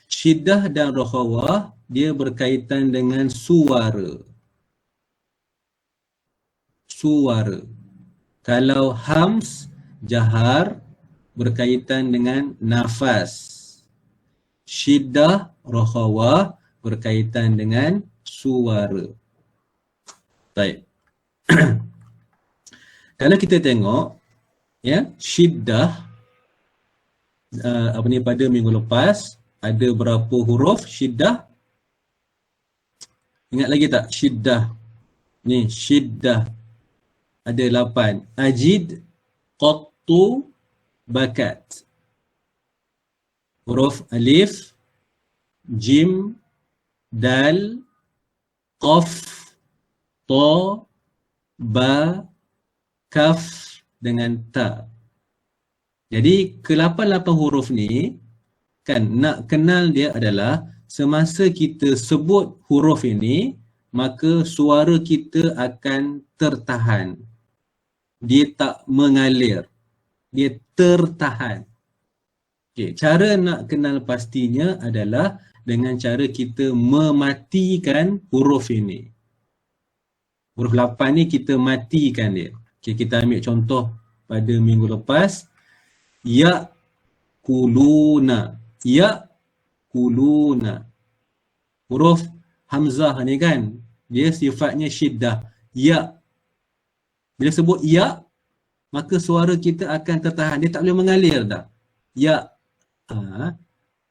Syiddah dan rokhawah dia berkaitan dengan suara. Suara. Kalau hams, jahar, berkaitan dengan nafas. Syiddah, rokhawah, berkaitan dengan suara. Baik. Kalau kita tengok, ya, syiddah, pada minggu lepas, ada berapa huruf syiddah? Ingat lagi tak? Syiddah. Ni, syiddah. Ada 8. Ajid, qattu, bakat. Huruf alif, jim, dal, qaf, ta, ba, kaf dengan ta. Jadi ke-8 huruf ni kan nak kenal dia adalah semasa kita sebut huruf ini maka suara kita akan tertahan. Dia tak mengalir. Dia tertahan. Okay. Cara nak kenal pastinya adalah dengan cara kita mematikan huruf ini. Huruf 8 ni kita matikan dia. Okay, kita ambil contoh pada minggu lepas. Ya kuluna. Ya kuluna. Huruf hamzah ni kan, dia sifatnya syiddah. Ya. Bila sebut ya, maka suara kita akan tertahan. Dia tak boleh mengalir dah. Ya.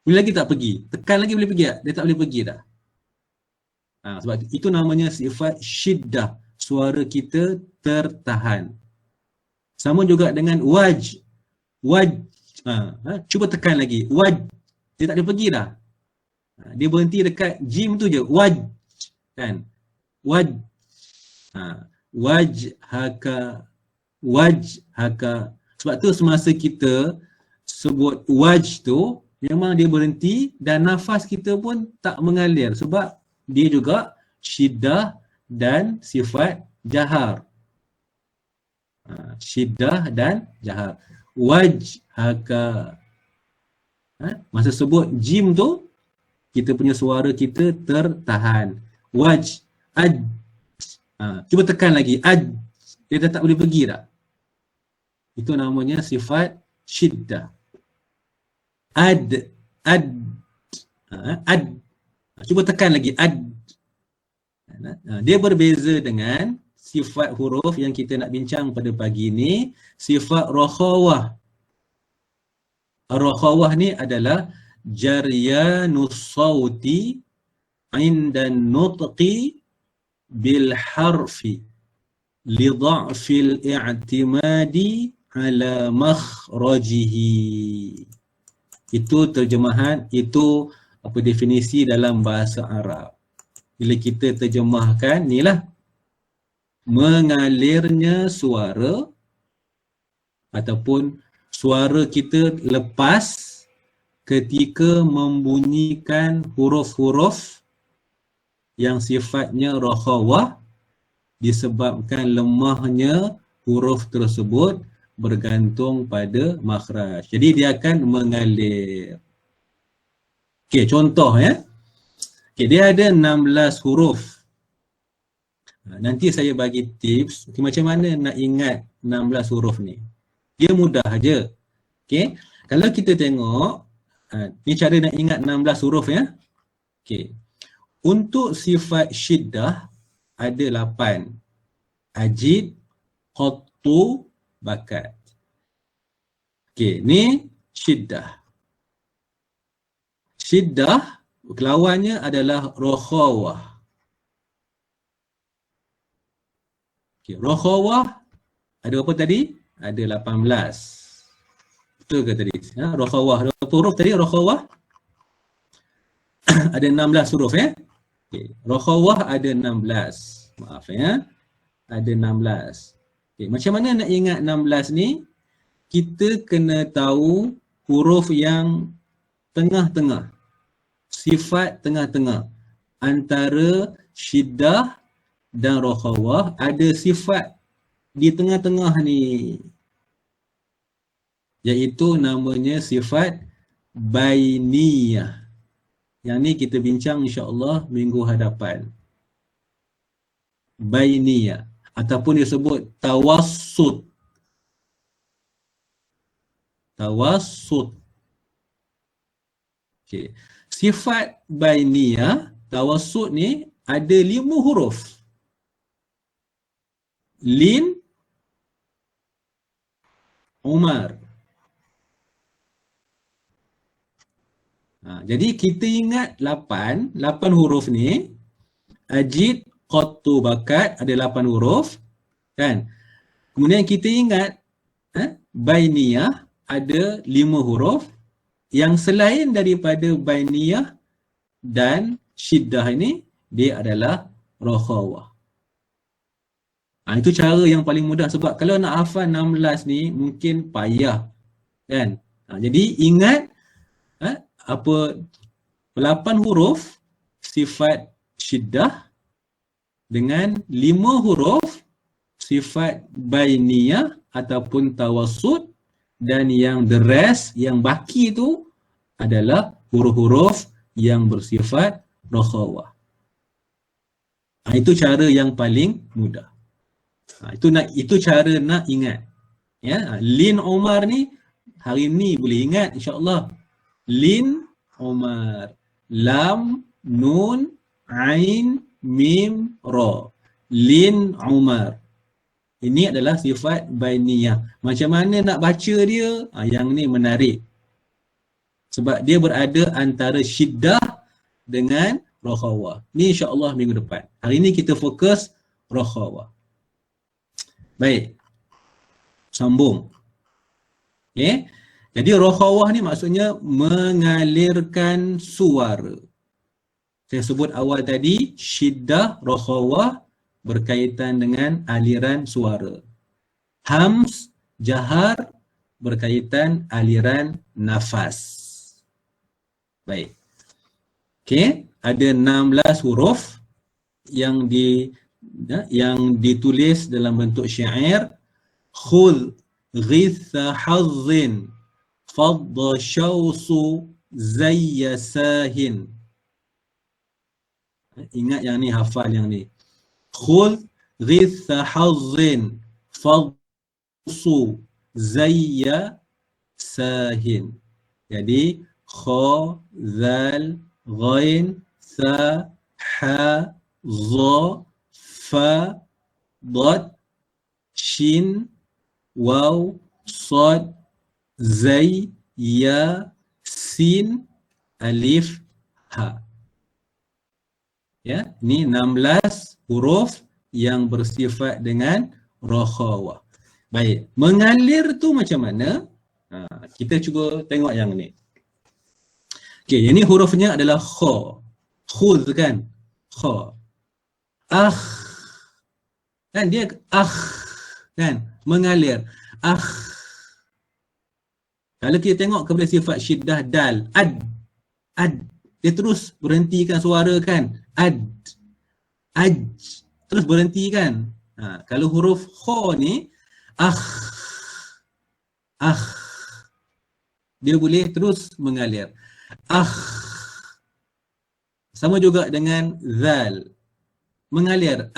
Boleh lagi tak pergi? Tekan lagi boleh pergi tak? Dia tak boleh pergi dah. Sebab itu namanya sifat syiddah. Suara kita tertahan. Sama juga dengan waj. Waj. Cuba tekan lagi. Waj. Dia tak boleh pergi dah. Dia berhenti dekat jim tu je. Waj. Kan? Waj. Wajhaka. Wajhaka. Sebab tu semasa kita sebut waj tu, memang dia berhenti dan nafas kita pun tak mengalir. Sebab dia juga syiddah dan sifat jahar. Syiddah dan jahar. Wajhaka. Masa sebut jim tu, kita punya suara kita tertahan. Waj. Aj. Cuba tekan lagi. Aj. Dia dah tak boleh pergi dah. Itu namanya sifat syiddah. Ad. Ad. Ad. Cuba tekan lagi. Ad. Dia berbeza dengan sifat huruf yang kita nak bincang pada pagi ini. Sifat rokhawah. Rokhawah ni adalah jaryanus sawti inda nutqi bil harfi li dha'fil i'timadi ala makhrajihi. Itu terjemahan, itu definisi dalam bahasa Arab. Bila kita terjemahkan, inilah mengalirnya suara ataupun suara kita lepas ketika membunyikan huruf-huruf yang sifatnya rokhawah disebabkan lemahnya huruf tersebut bergantung pada makhraj. Jadi dia akan mengalir. Okey, contoh ya. Okey, dia ada 16 huruf. Nanti saya bagi tips macam mana nak ingat 16 huruf ni. Dia mudah aja. Okey, kalau kita tengok ni cara nak ingat 16 huruf ya. Okey. Untuk sifat syiddah ada 8. Ajid, qattu, bakat. Okey, ni syiddah. Syiddah lawannya adalah rokhawah. Okey, rokhawah ada apa tadi? Ada 18. Betul ke tadi? Rokhawah. Berapa huruf tadi rokhawah? Ada 16 huruf ya. Okay. Rokhawah ada 16. Maaf ya. Ada 16. Okay. Macam mana nak ingat 16 ni? Kita kena tahu huruf yang tengah-tengah. Sifat tengah-tengah. Antara syiddah dan rokhawah ada sifat di tengah-tengah ni. Iaitu namanya sifat bainiyah. Yang ni kita bincang insya-Allah minggu hadapan. Bainiyah ataupun disebut tawassut. Tawassut. Okey. Sifat bainiyah, tawassut ni ada 5 huruf. Lin, Umar. Jadi kita ingat 8 huruf ni. Ajid, qattu, bakat ada 8 huruf kan. Kemudian kita ingat bainiyah ada 5 huruf. Yang selain daripada bainiyah dan syiddah ini, dia adalah rakhawah. Itu cara yang paling mudah, sebab kalau nak hafal 16 ni mungkin payah kan. Jadi ingat apa 8 huruf sifat syiddah dengan 5 huruf sifat bainiyah ataupun tawassut, dan yang the rest, yang baki tu adalah huruf-huruf yang bersifat rakhawah. Itu cara yang paling mudah. Itu cara nak ingat. Ya, Lin Umar ni hari ni boleh ingat insya-Allah. Lin Umar. Lam, Nun, Ain, Mim, Ra. Lin Umar. Ini adalah sifat bainiyah. Macam mana nak baca dia? Yang ni menarik. Sebab dia berada antara syiddah dengan rakhawah. Ni insya-Allah minggu depan. Hari ni kita fokus rakhawah. Baik. Sambung. Okay. Jadi rakhawah ni maksudnya mengalirkan suara. Saya sebut awal tadi, syiddah, rakhawah berkaitan dengan aliran suara. Hams, jahar berkaitan aliran nafas. Baik. Okey, ada 16 huruf yang ditulis dalam bentuk syair. Khudh ghitha hazzin fadda syausu zayya sahin. Ingat yang ni, hafal yang ni. Khudh ghitha hazzin fadsu zayya sahin. Jadi kha, zal, ghain, sa, ha, za, fa, dad, shin, waw, sad, zay, ya, sin, alif, ha. Ya, ni 16 huruf yang bersifat dengan rakhawah. Baik, mengalir tu macam mana? Kita cuba tengok yang ni. Okey, yang ni hurufnya adalah kha. Khudh kan? Kha. Kan dia kan? Mengalir. Kalau kita tengok kepada sifat syiddah dal, ad. Dia terus berhentikan suara kan? Ad. Terus berhenti kan? Kalau huruf kha ni, dia boleh terus mengalir. Sama juga dengan zal. Mengalir.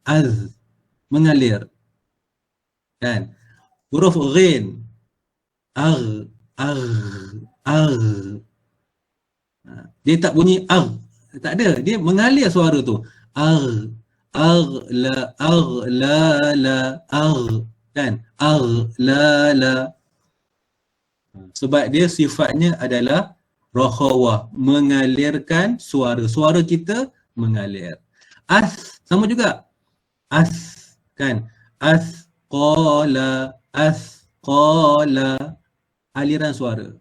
Az. Mengalir. Kan? Huruf ghin. Dia tak bunyi tak ada, dia mengalir suara tu. Kan? Sebab dia sifatnya adalah rakhawah, mengalirkan suara. Suara kita mengalir. Sama juga. Kan? Asqala. Aliran suara.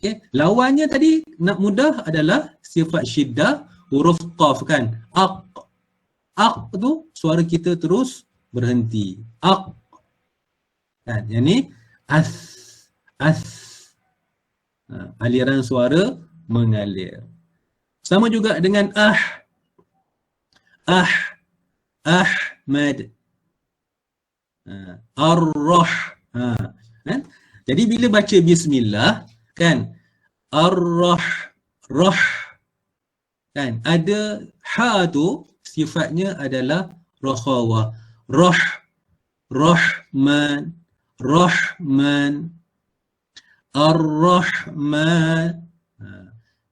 Okay. Lawannya tadi nak mudah adalah sifat syiddah, huruf qaf kan. Aq tu suara kita terus berhenti. Kan? Yang ni aliran suara mengalir. Sama juga dengan Ahmad. Kan? Jadi bila baca bismillah, kan? Ar-rah, rah, kan? Ada ha tu sifatnya adalah rakhawah. Rah, rahman, rahman, ar-rahman.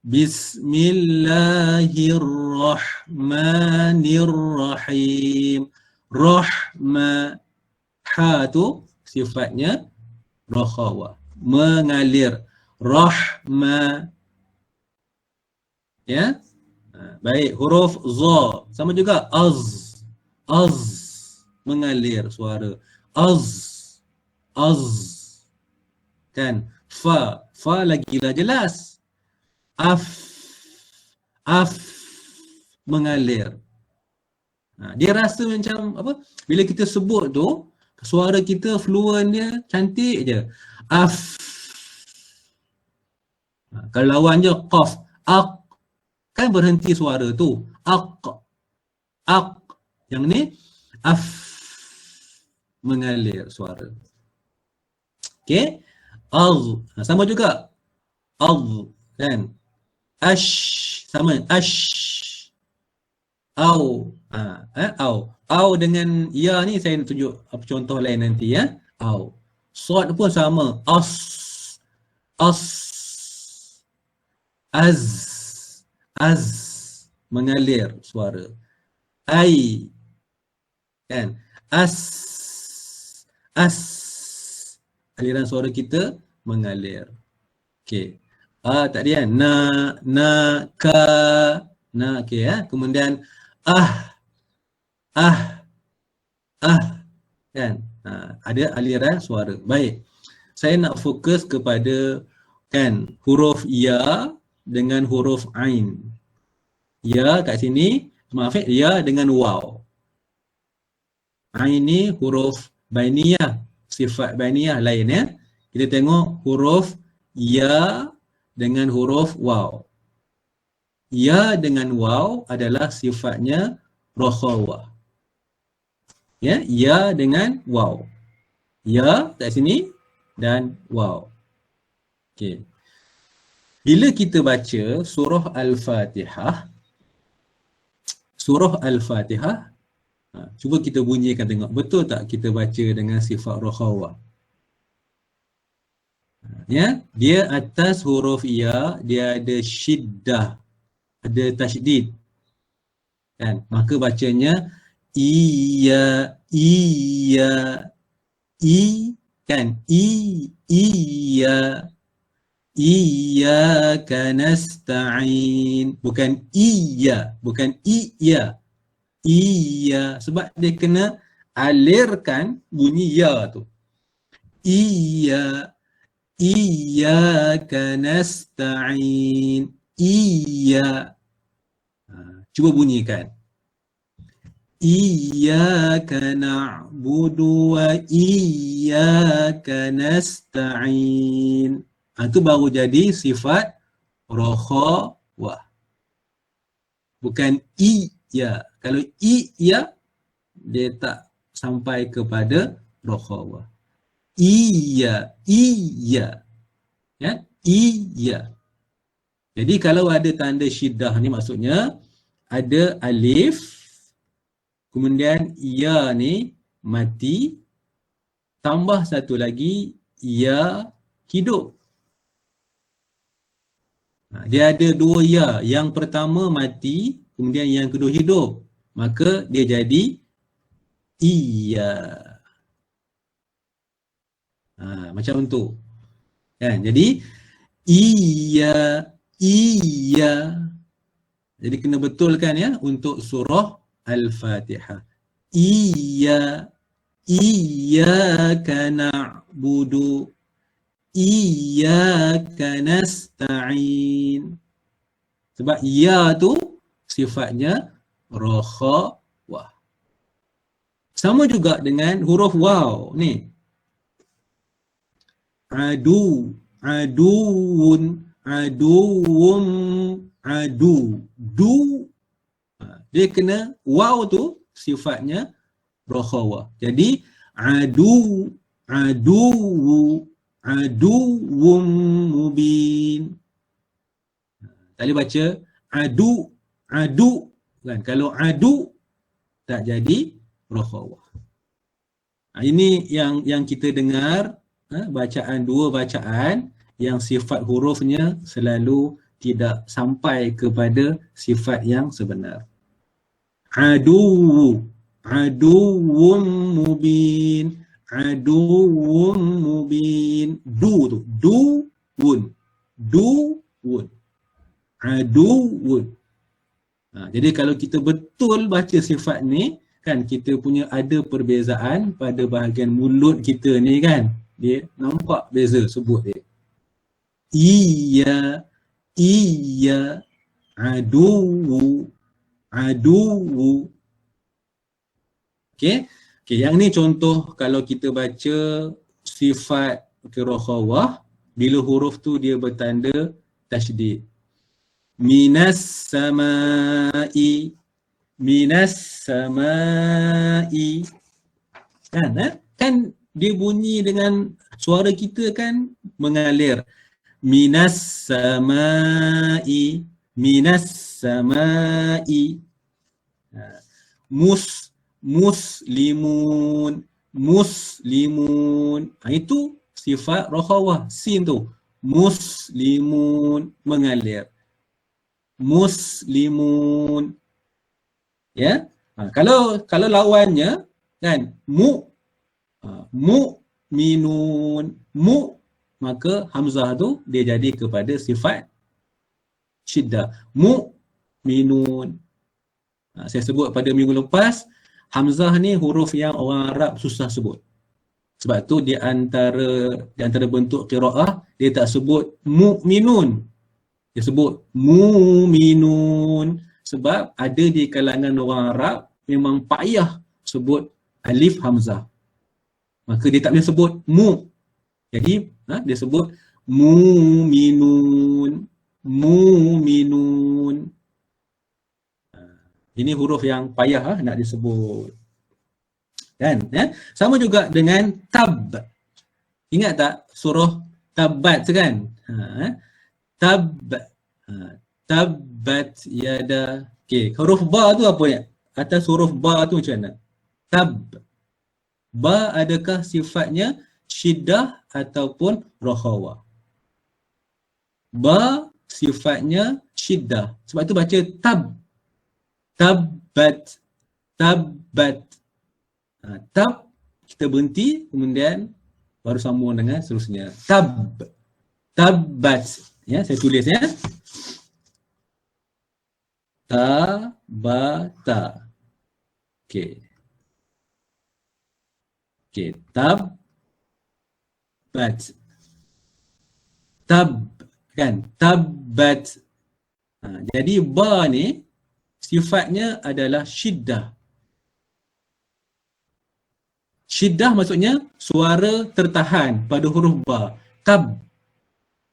Bismillahirrahmanirrahim. Rahma, ha tu sifatnya rakhawah, mengalir. Rahma, ya. Baik, huruf za sama juga. Az, az, mengalir suara. Az, az, kan? Fa, fa lagi lah jelas. Af, af, mengalir. Dia rasa macam apa? Bila kita sebut tu, suara kita fluent dia cantik je. Af. Kalau lawan je qaf, aq, kan berhenti suara tu. Aq, aq. Yang ni af, mengalir suara. Okey. Az, sama juga. Az, kan? Ash, sama. Ash. Au. Au dengan ya ni saya nak tunjuk contoh lain nanti, ya. Au. Sad pun sama. As. As. Az. Az. Mengalir suara. Ai. Kan? As. As. Aliran suara kita mengalir. Okey. Tadi kan? Na, ka. Na, okey, ya. Kemudian kan? Ada aliran suara. Baik. Saya nak fokus kepada kan huruf ya dengan huruf ain. Ya kat sini, maaf ya dengan waw. Ain ni huruf bainiyah, sifat bainiyah lain, ya. Kita tengok huruf ya dengan huruf waw. Ya dengan waw adalah sifatnya rakhawah. Ya, ya dengan waw. Ya kat sini dan waw. Okey. Bila kita baca surah Al-Fatihah, cuba kita bunyikan tengok, betul tak kita baca dengan sifat rakhawah? Ya, dia atas huruf ya, dia ada syiddah, ada tasydid. Kan? Maka bacanya iya, kan? Iya. Iyyaka nasta'in. Bukan iya, bukan iya. Iya, sebab dia kena alirkan bunyi ya tu. Iya, iyyaka nasta'in. Iya. Cuba bunyikan. Iyyaka na'budu wa iyyaka nasta'in. Itu baru jadi sifat rakhawah. Bukan iya. Kalau iya, dia tak sampai kepada rakhawah. Iya. Ya, iya. Jadi kalau ada tanda syiddah ni maksudnya ada alif, kemudian ya ni mati, tambah satu lagi ya hidup. Dia ada dua ya, yang pertama mati, kemudian yang kedua hidup. Maka dia jadi iya. Macam tu. Kan? Jadi iya. Jadi kena betulkan ya untuk surah Al-Fatihah. Iyyaka na'budu. Iyyaka nasta'in. Sebab ya tu sifatnya rakhawah. Sama juga dengan huruf waw ni. Aduun, aduum, adu. Du. Dia kena waw tu sifatnya rakhawah. Jadi adu, aduwwum mubin. Tak boleh baca adu kan. Kalau adu tak jadi rakhawah. Ini yang kita dengar dua bacaan yang sifat hurufnya selalu tidak sampai kepada sifat yang sebenar. Aduwwum mubin, aduwwum mubin. Duwun, aduwun. Jadi kalau kita betul baca sifat ni kan, kita punya ada perbezaan pada bahagian mulut kita ni kan, dia nampak beza sebut dia. Iya, aduwu. Okey, yang ni contoh kalau kita baca sifat rakhawah, bila huruf tu dia bertanda tasydid. Minas samai, kan dia bunyi dengan suara kita kan mengalir. Minas samai, muslimun. Itu sifat rakhawah, sin tu. Muslimun, mengalir. Muslimun. Ya. Kalau lawannya kan mu'minun, maka hamzah tu dia jadi kepada sifat syiddah. Mu'minun. Saya sebut pada minggu lepas, hamzah ni huruf yang orang Arab susah sebut. Sebab tu di antara bentuk qiraah dia tak sebut mu'minun. Dia sebut mu'minun. Sebab ada di kalangan orang Arab memang payah sebut alif hamzah. Maka dia tak boleh sebut mu. Jadi dia sebut mu'minun. Ini huruf yang payah nak disebut. Kan? Sama juga dengan tab. Ingat tak surah Tabbat kan? Tabbat yada. Okey, huruf ba tu apa ya? Atas huruf ba tu macam mana? Tab. Ba adakah sifatnya syiddah ataupun rakhawah? Ba sifatnya syiddah. Sebab tu baca tab. Tabbat. Tab kita berhenti, kemudian baru sambung dengan seterusnya. Tabbat. Ya, saya tulis ya. Tabata. Okey, tabbat. Kan? Tabbat. Jadi ba ni sifatnya adalah syiddah. Syiddah maksudnya suara tertahan pada huruf ba.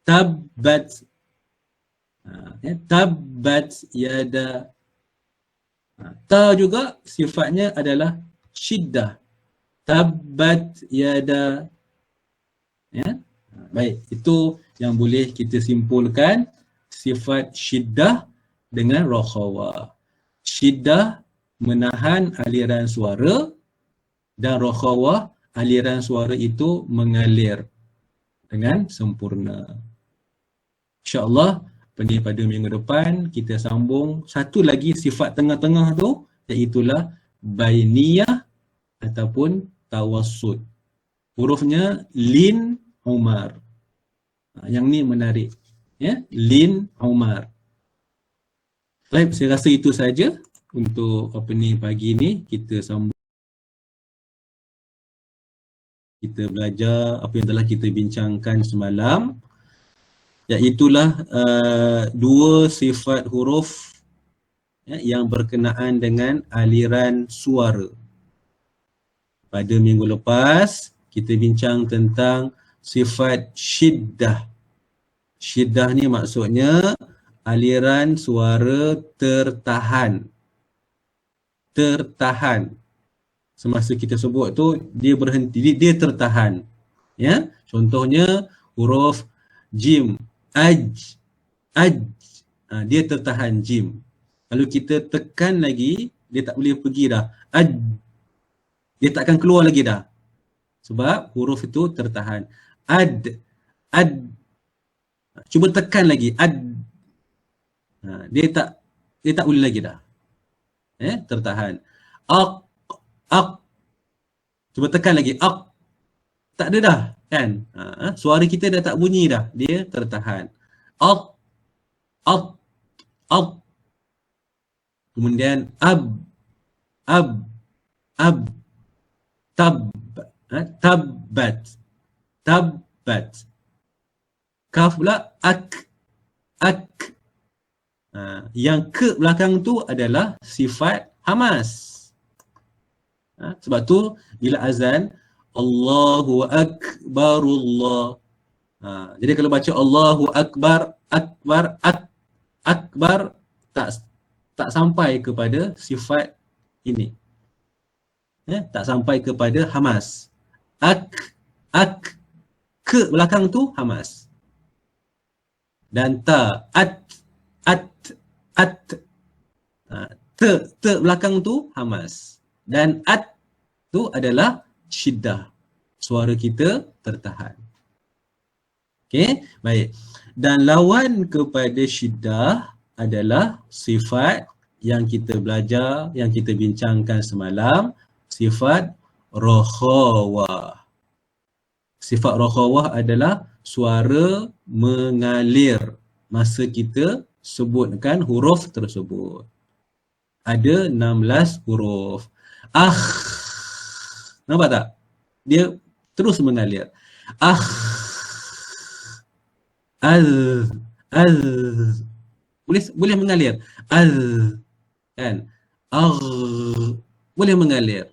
Tabbat. Tabbat yada. Ta juga sifatnya adalah syiddah. Tabbat yada. Ya. Baik, itu yang boleh kita simpulkan sifat syiddah dengan rakhawah. Syiddah menahan aliran suara dan rakhawah aliran suara itu mengalir dengan sempurna. InsyaAllah pada minggu depan kita sambung satu lagi sifat tengah-tengah tu, iaitulah bainiyah ataupun tawassut. Hurufnya lin umar. Yang ni menarik. Ya, lin umar. Baik, saya rasa itu saja untuk pagi ni kita sambung. Kita belajar apa yang telah kita bincangkan semalam, iaitulah dua sifat huruf yang berkenaan dengan aliran suara. Pada minggu lepas kita bincang tentang sifat syiddah. Syiddah ni maksudnya aliran suara tertahan. Semasa kita sebut tu dia berhenti, dia tertahan. Ya, contohnya huruf jim, aj, aj. Dia tertahan jim. Kalau kita tekan lagi, dia tak boleh pergi dah. Aj, dia tak akan keluar lagi dah. Sebab huruf itu tertahan. Ad, ad. Cuba tekan lagi, ad. Dia tak boleh lagi dah. Tertahan. Ak, ak. Cuba tekan lagi, ak. Tak ada dah, kan? Suara kita dah tak bunyi dah. Dia tertahan. Ak, ak, ak. Kemudian ab, ab, ab. Tab, tabbat, tabbat. Kaf pula ak, ak. Yang ke belakang tu adalah sifat hamas. Sebab tu bila azan Allahu Akbar Allah. Jadi kalau baca Allahu Akbar, Akbar, Akbar tak sampai kepada sifat ini. Tak sampai kepada hamas. Ak, ke belakang tu hamas. Dan ta, at, te belakang tu hamas. Dan at tu adalah syiddah. Suara kita tertahan. Okey, baik. Dan lawan kepada syiddah adalah sifat yang kita belajar, yang kita bincangkan semalam, sifat rokhawah. Sifat rokhawah adalah suara mengalir masa kita sebutkan huruf tersebut. Ada 16 huruf. Nampak tak? Dia terus mengalir. Boleh mengalir. Kan? Boleh mengalir.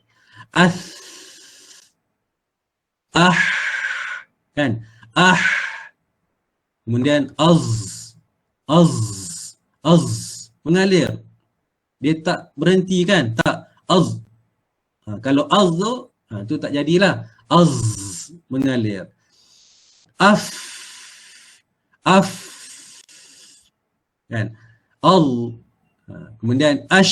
Kan? Kemudian mengalir. Dia tak berhenti kan? Tak. Kalau tu tak jadilah. Mengalir. Kan? Kemudian au.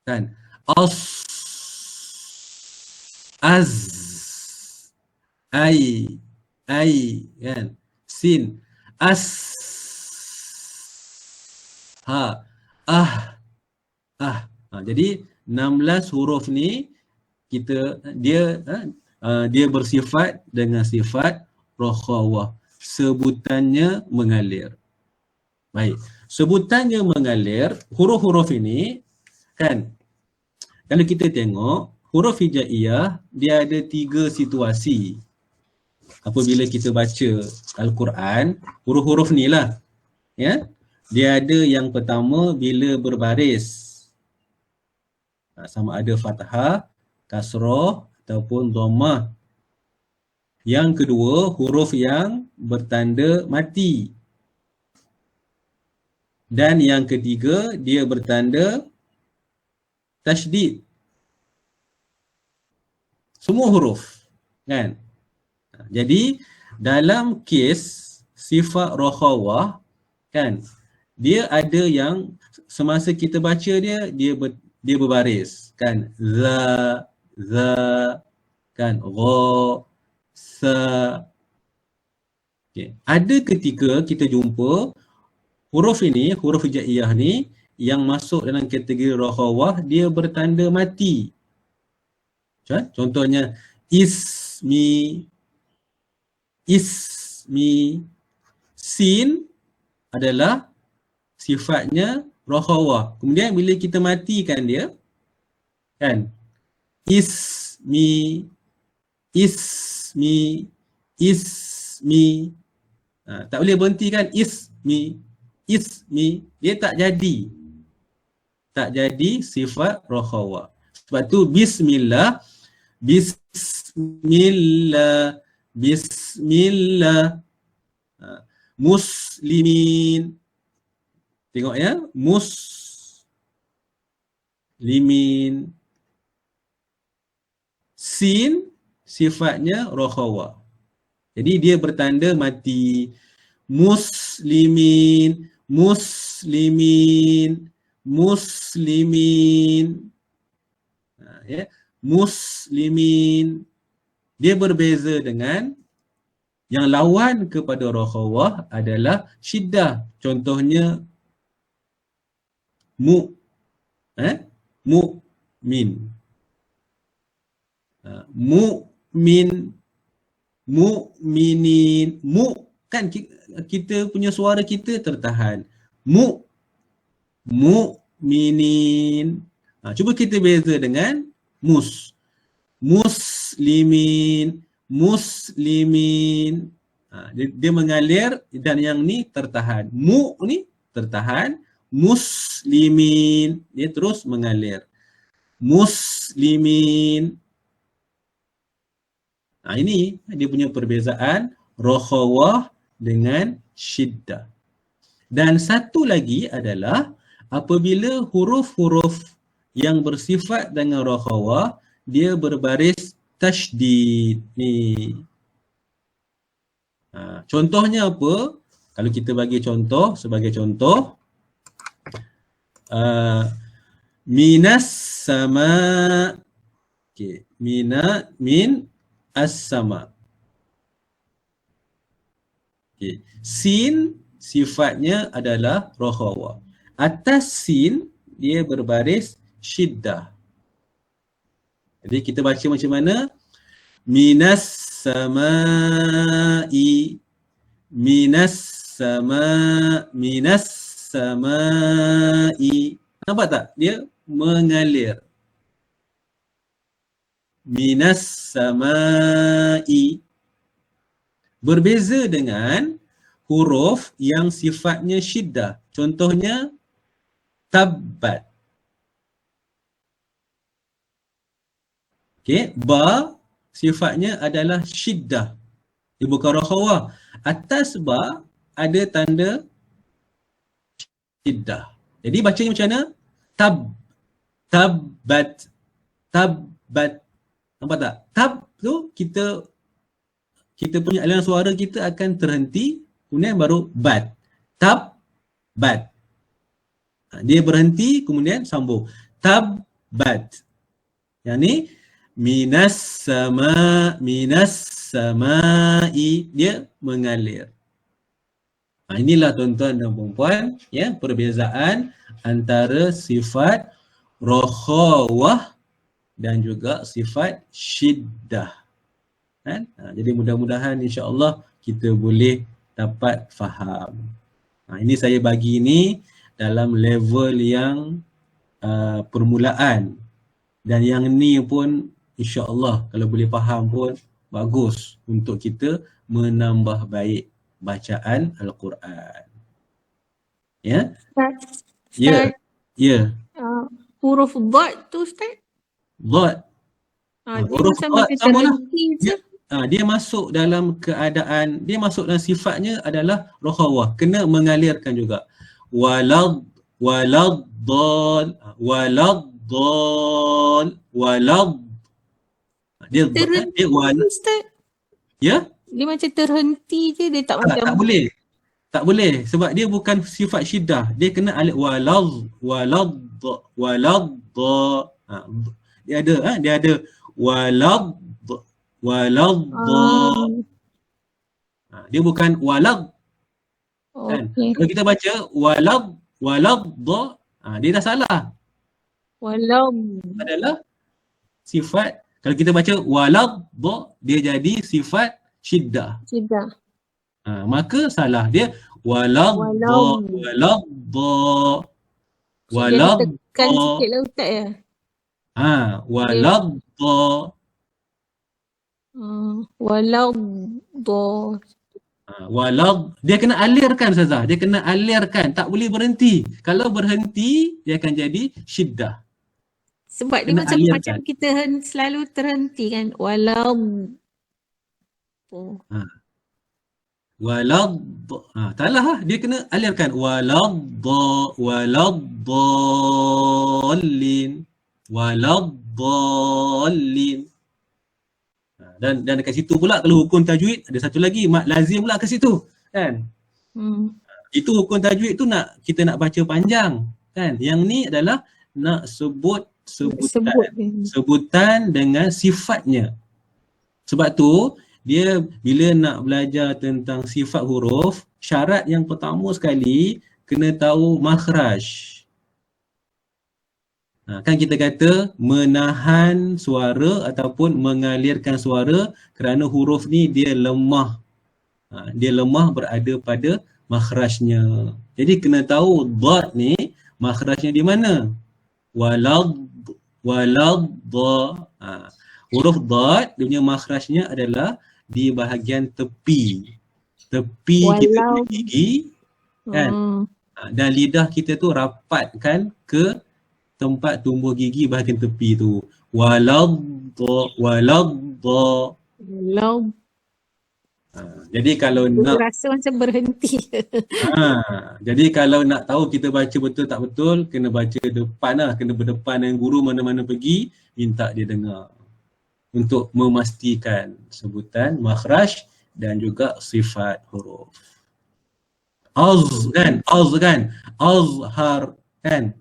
Kan? Ai, kan? Sin, jadi 16 huruf ni dia bersifat dengan sifat rokhawah. Sebutannya mengalir. Baik. Sebutannya mengalir, huruf-huruf ini kan, kalau kita tengok huruf hijaiyah dia ada 3 situasi. Apabila kita baca Al-Quran, huruf-huruf ni lah. Ya. Dia ada yang pertama bila berbaris. Sama ada fathah, kasrah ataupun dhammah. Yang kedua, huruf yang bertanda mati. Dan yang ketiga, dia bertanda tasydid. Semua huruf, kan? Jadi dalam kes sifat rokhawah, kan, dia ada yang semasa kita baca dia berbaris, kan, za, kan, gha, sa. Okay. Ada ketika kita jumpa huruf ini, huruf hijaiyah ni yang masuk dalam kategori rokhawah, dia bertanda mati. Contohnya ismi, sin adalah sifatnya rokhawah. Kemudian bila kita matikan dia, kan, ismi, tak boleh berhenti kan, ismi, dia tak jadi sifat rokhawah. Sebab tu bismillah, muslimin. Tengok ya, muslimin. Sin sifatnya rokhawah. Jadi dia bertanda mati. Muslimin, muslimin, muslimin. Ya, muslimin. Dia berbeza dengan yang lawan kepada rokhawah adalah syiddah. Contohnya mu'min. Mu'min, mu'minin. Kan kita punya suara kita tertahan. Mu'minin. Cuba kita beza dengan muslimin, muslimin. Dia mengalir dan yang ni tertahan. Ni tertahan, muslimin dia terus mengalir. Muslimin. Ini dia punya perbezaan rokhawah dengan syiddah. Dan satu lagi adalah apabila huruf-huruf yang bersifat dengan rokhawah dia berbaris tasydid ni. Contohnya apa? Kalau kita bagi contoh, sebagai contoh, minas sama, okay. Min as-sama. Okay. Sin sifatnya adalah rokhawah. Atas sin dia berbaris syiddah. Jadi kita baca macam mana? Minas sama'i, minas sama'i. Nampak tak? Dia mengalir. Minas sama'i. Berbeza dengan huruf yang sifatnya syiddah. Contohnya tabbat. Okey, ba sifatnya adalah syiddah. Dia bukan rokhawah. Atas ba ada tanda syiddah. Jadi bacanya macam mana? Tabbat. Tabbat. Nampak tak? Tab tu kita punya aliran suara kita akan terhenti, kemudian baru bat. Tabbat. Dia berhenti kemudian sambung. Tabbat. Yang ni minas sama'i, dia mengalir. Inilah tuan-tuan dan puan-puan ya, perbezaan antara sifat rokhawah dan juga sifat syiddah. Kan? Jadi mudah-mudahan insya-Allah kita boleh dapat faham. Ini saya bagi ni dalam level yang permulaan, dan yang ni pun insya-Allah kalau boleh faham pun bagus untuk kita menambah baik bacaan Al-Quran. Ya? Ustaz. Ya. Ya. Huruf dad tu Ustaz? Dad. Dia Huruf macam dad samalah. terhenti je. Dia masuk dalam keadaan, dia masuk dalam sifatnya adalah rokhawah, kena mengalirkan juga. Walad dia Terhenti Ustaz. Ya? Dia macam terhenti je, dia tak macam. Tak boleh sebab dia bukan sifat syiddah. Dia kena alif walad. Dia ada walad. Dia bukan walad. Kan? Okay. Kalau kita baca walad, dia dah salah. Walad Adalah sifat, kalau kita baca walad, dia jadi sifat syiddah. Syiddah. Maka salah dia walad. Tekan sikit lah Ustaz ya. Walad. Walad, dia kena alirkan Ustazah. Dia kena alirkan, tak boleh berhenti. Kalau berhenti dia akan jadi syiddah. Sebab dia Kena macam alirkan. kita selalu terhenti kan. Walad. Walad. Taklah lah, dia kena alirkan. Waladdallin. Dan dekat situ pula kalau hukum tajwid ada satu lagi mat lazim pula ke situ kan. Itu hukum tajwid tu kita nak baca panjang kan. Yang ni adalah nak sebut sebutan dengan sifatnya. Sebab tu dia bila nak belajar tentang sifat huruf, syarat yang pertama sekali kena tahu makhraj. Kan kita kata menahan suara ataupun mengalirkan suara kerana huruf ni dia lemah. Dia lemah berada pada makhrajnya. Jadi kena tahu dad ni makhrajnya di mana? Walad. Huruf dad dia punya makhrajnya adalah di bahagian tepi. Tepi kita punya gigi kan. Dan lidah kita tu rapatkan ke tempat tumbuh gigi bahagian tepi tu. Walad. Jadi kalau nak rasa macam berhenti. Jadi kalau nak tahu kita baca betul tak betul, kena baca depan lah, kena berdepan dengan guru mana-mana pergi, minta dia dengar untuk memastikan sebutan makhraj dan juga sifat huruf. Az kan, azhar kan,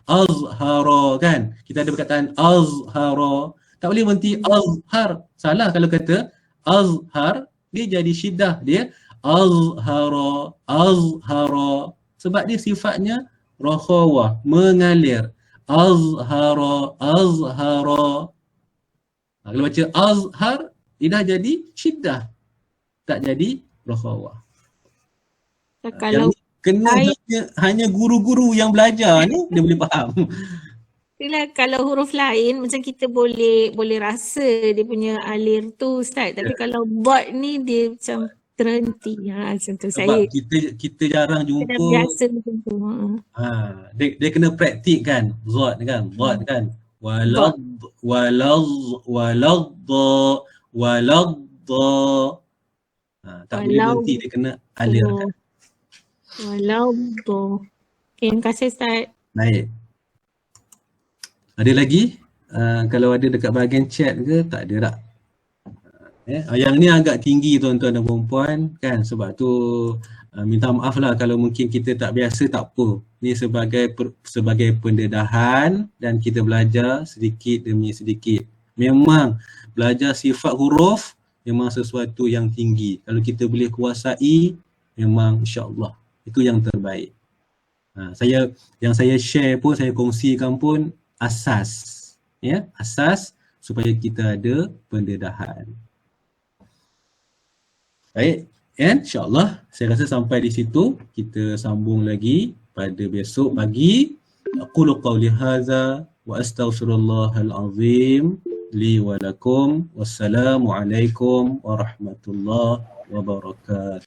azhara kan. Kita ada perkataan azhara. Tak boleh berhenti azhar. Salah kalau kata azhar, dia jadi syiddah. Dia azhara. Sebab dia sifatnya rakhawah, mengalir. Azhara. Kalau baca azhar, lidah jadi syiddah. Tak jadi rakhawah. Kalau kena hanya guru-guru yang belajar ni dia boleh faham. Itulah kalau huruf lain macam kita boleh rasa dia punya alir tu Ustaz. Tapi kalau dad ni dia macam terhenti. Macam tu. Sebab kita jarang jumpa. Kita dah biasa macam tu. Dia kena praktik kan. Dad kan. Walad. Tak boleh berhenti, dia kena alirkan. Walad. Okay, terima kasih Ustaz. Baik. Ada lagi? Kalau ada dekat bahagian chat ke, tak ada tak? Yang ni agak tinggi tuan-tuan dan puan-puan kan, sebab tu minta maaf lah kalau mungkin kita tak biasa, tak apa. Ni sebagai pendedahan dan kita belajar sedikit demi sedikit. Memang belajar sifat huruf memang sesuatu yang tinggi. Kalau kita boleh kuasai, memang insya-Allah itu yang terbaik. Yang saya share pun, saya kongsikan pun asas, ya, asas supaya kita ada pendedahan. Baik, insya-Allah saya rasa sampai di situ, kita sambung lagi pada besok pagi. Aqulu qawli hadza wa astaghfirullahal azim li wa lakum. Wassalamualaikum warahmatullahi wabarakatuh.